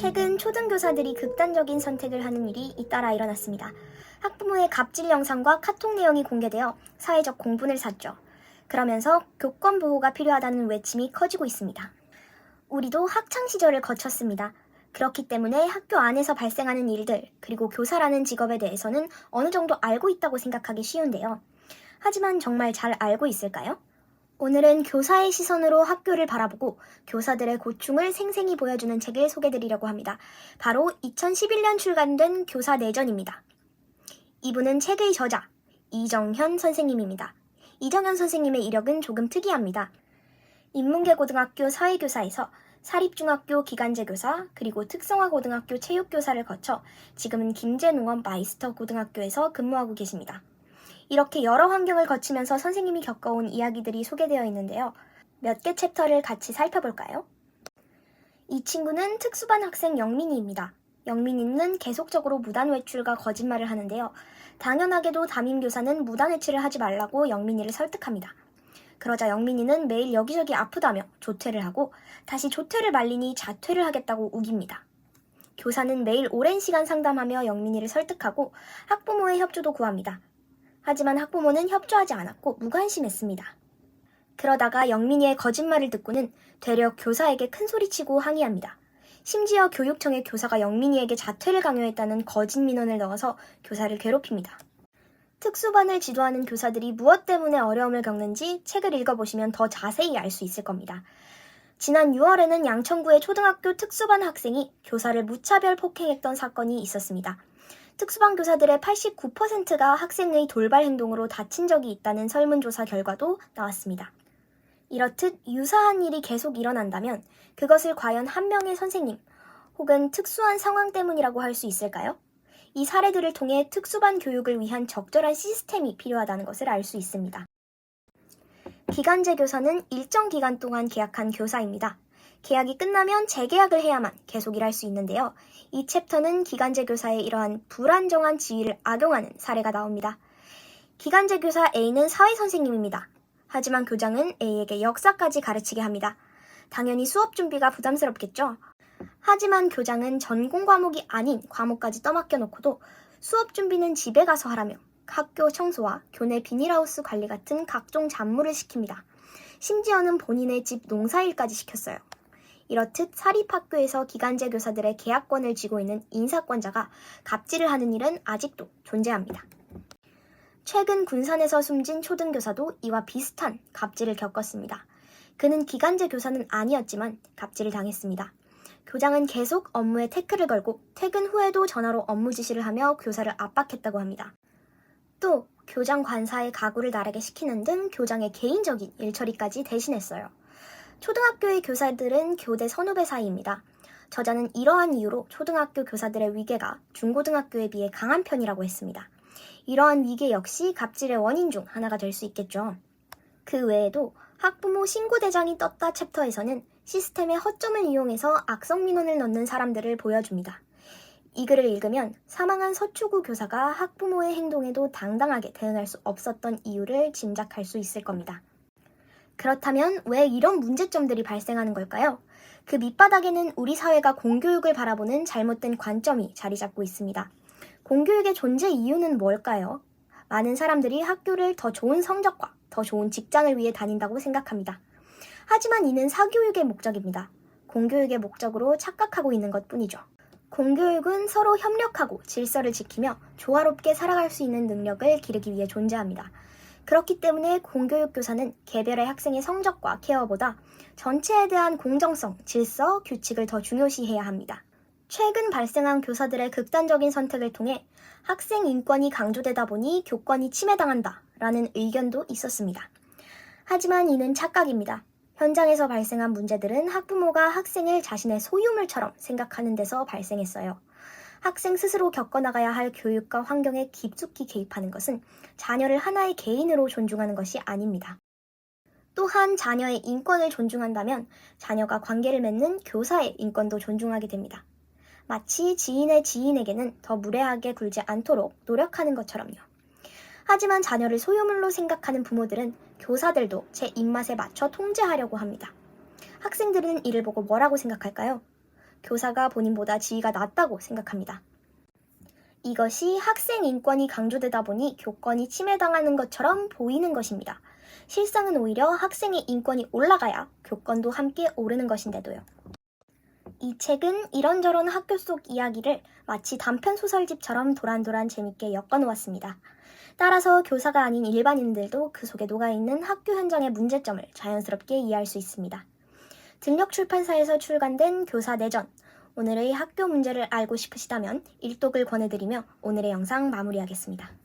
최근 초등교사들이 극단적인 선택을 하는 일이 잇따라 일어났습니다. 학부모의 갑질 영상과 카톡 내용이 공개되어 사회적 공분을 샀죠. 그러면서 교권 보호가 필요하다는 외침이 커지고 있습니다. 우리도 학창 시절을 거쳤습니다. 그렇기 때문에 학교 안에서 발생하는 일들, 그리고 교사라는 직업에 대해서는 어느 정도 알고 있다고 생각하기 쉬운데요. 하지만 정말 잘 알고 있을까요? 오늘은 교사의 시선으로 학교를 바라보고 교사들의 고충을 생생히 보여주는 책을 소개드리려고 합니다. 바로 2011년 출간된 교사 내전입니다. 이분은 책의 저자, 이정현 선생님입니다. 이정현 선생님의 이력은 조금 특이합니다. 인문계고등학교 사회교사에서 사립중학교 기간제 교사, 그리고 특성화고등학교 체육교사를 거쳐 지금은 김제농업 마이스터 고등학교에서 근무하고 계십니다. 이렇게 여러 환경을 거치면서 선생님이 겪어온 이야기들이 소개되어 있는데요. 몇 개 챕터를 같이 살펴볼까요? 이 친구는 특수반 학생 영민이입니다. 영민이는 계속적으로 무단 외출과 거짓말을 하는데요. 당연하게도 담임교사는 무단 외출을 하지 말라고 영민이를 설득합니다. 그러자 영민이는 매일 여기저기 아프다며 조퇴를 하고 다시 조퇴를 말리니 자퇴를 하겠다고 우깁니다. 교사는 매일 오랜 시간 상담하며 영민이를 설득하고 학부모의 협조도 구합니다. 하지만 학부모는 협조하지 않았고 무관심했습니다. 그러다가 영민이의 거짓말을 듣고는 되려 교사에게 큰소리치고 항의합니다. 심지어 교육청의 교사가 영민이에게 자퇴를 강요했다는 거짓 민원을 넣어서 교사를 괴롭힙니다. 특수반을 지도하는 교사들이 무엇 때문에 어려움을 겪는지 책을 읽어보시면 더 자세히 알 수 있을 겁니다. 지난 6월에는 양천구의 초등학교 특수반 학생이 교사를 무차별 폭행했던 사건이 있었습니다. 특수반 교사들의 89%가 학생의 돌발 행동으로 다친 적이 있다는 설문조사 결과도 나왔습니다. 이렇듯 유사한 일이 계속 일어난다면 그것을 과연 한 명의 선생님 혹은 특수한 상황 때문이라고 할 수 있을까요? 이 사례들을 통해 특수반 교육을 위한 적절한 시스템이 필요하다는 것을 알 수 있습니다. 기간제 교사는 일정 기간 동안 계약한 교사입니다. 계약이 끝나면 재계약을 해야만 계속 일할 수 있는데요. 이 챕터는 기간제 교사의 이러한 불안정한 지위를 악용하는 사례가 나옵니다. 기간제 교사 A는 사회선생님입니다. 하지만 교장은 A에게 역사까지 가르치게 합니다. 당연히 수업 준비가 부담스럽겠죠. 하지만 교장은 전공 과목이 아닌 과목까지 떠맡겨 놓고도 수업 준비는 집에 가서 하라며 학교 청소와 교내 비닐하우스 관리 같은 각종 잡무를 시킵니다. 심지어는 본인의 집 농사일까지 시켰어요. 이렇듯 사립학교에서 기간제 교사들의 계약권을 쥐고 있는 인사권자가 갑질을 하는 일은 아직도 존재합니다. 최근 군산에서 숨진 초등교사도 이와 비슷한 갑질을 겪었습니다. 그는 기간제 교사는 아니었지만 갑질을 당했습니다. 교장은 계속 업무에 태클을 걸고 퇴근 후에도 전화로 업무 지시를 하며 교사를 압박했다고 합니다. 또 교장 관사의 가구를 나르게 시키는 등 교장의 개인적인 일처리까지 대신했어요. 초등학교의 교사들은 교대 선후배 사이입니다. 저자는 이러한 이유로 초등학교 교사들의 위계가 중고등학교에 비해 강한 편이라고 했습니다. 이러한 위계 역시 갑질의 원인 중 하나가 될 수 있겠죠. 그 외에도 학부모 신고대장이 떴다 챕터에서는 시스템의 허점을 이용해서 악성 민원을 넣는 사람들을 보여줍니다. 이 글을 읽으면 사망한 서초구 교사가 학부모의 행동에도 당당하게 대응할 수 없었던 이유를 짐작할 수 있을 겁니다. 그렇다면 왜 이런 문제점들이 발생하는 걸까요? 그 밑바닥에는 우리 사회가 공교육을 바라보는 잘못된 관점이 자리 잡고 있습니다. 공교육의 존재 이유는 뭘까요? 많은 사람들이 학교를 더 좋은 성적과 더 좋은 직장을 위해 다닌다고 생각합니다. 하지만 이는 사교육의 목적입니다. 공교육의 목적으로 착각하고 있는 것뿐이죠. 공교육은 서로 협력하고 질서를 지키며 조화롭게 살아갈 수 있는 능력을 기르기 위해 존재합니다. 그렇기 때문에 공교육 교사는 개별의 학생의 성적과 케어보다 전체에 대한 공정성, 질서, 규칙을 더 중요시해야 합니다. 최근 발생한 교사들의 극단적인 선택을 통해 학생 인권이 강조되다 보니 교권이 침해당한다 라는 의견도 있었습니다. 하지만 이는 착각입니다. 현장에서 발생한 문제들은 학부모가 학생을 자신의 소유물처럼 생각하는 데서 발생했어요. 학생 스스로 겪어나가야 할 교육과 환경에 깊숙이 개입하는 것은 자녀를 하나의 개인으로 존중하는 것이 아닙니다. 또한 자녀의 인권을 존중한다면 자녀가 관계를 맺는 교사의 인권도 존중하게 됩니다. 마치 지인의 지인에게는 더 무례하게 굴지 않도록 노력하는 것처럼요. 하지만 자녀를 소유물로 생각하는 부모들은 교사들도 제 입맛에 맞춰 통제하려고 합니다. 학생들은 이를 보고 뭐라고 생각할까요? 교사가 본인보다 지위가 낮다고 생각합니다. 이것이 학생 인권이 강조되다 보니 교권이 침해당하는 것처럼 보이는 것입니다. 실상은 오히려 학생의 인권이 올라가야 교권도 함께 오르는 것인데도요. 이 책은 이런저런 학교 속 이야기를 마치 단편 소설집처럼 도란도란 재밌게 엮어놓았습니다. 따라서 교사가 아닌 일반인들도 그 속에 녹아있는 학교 현장의 문제점을 자연스럽게 이해할 수 있습니다. 등력출판사에서 출간된 교사 내전, 오늘의 학교 문제를 알고 싶으시다면 일독을 권해드리며 오늘의 영상 마무리하겠습니다.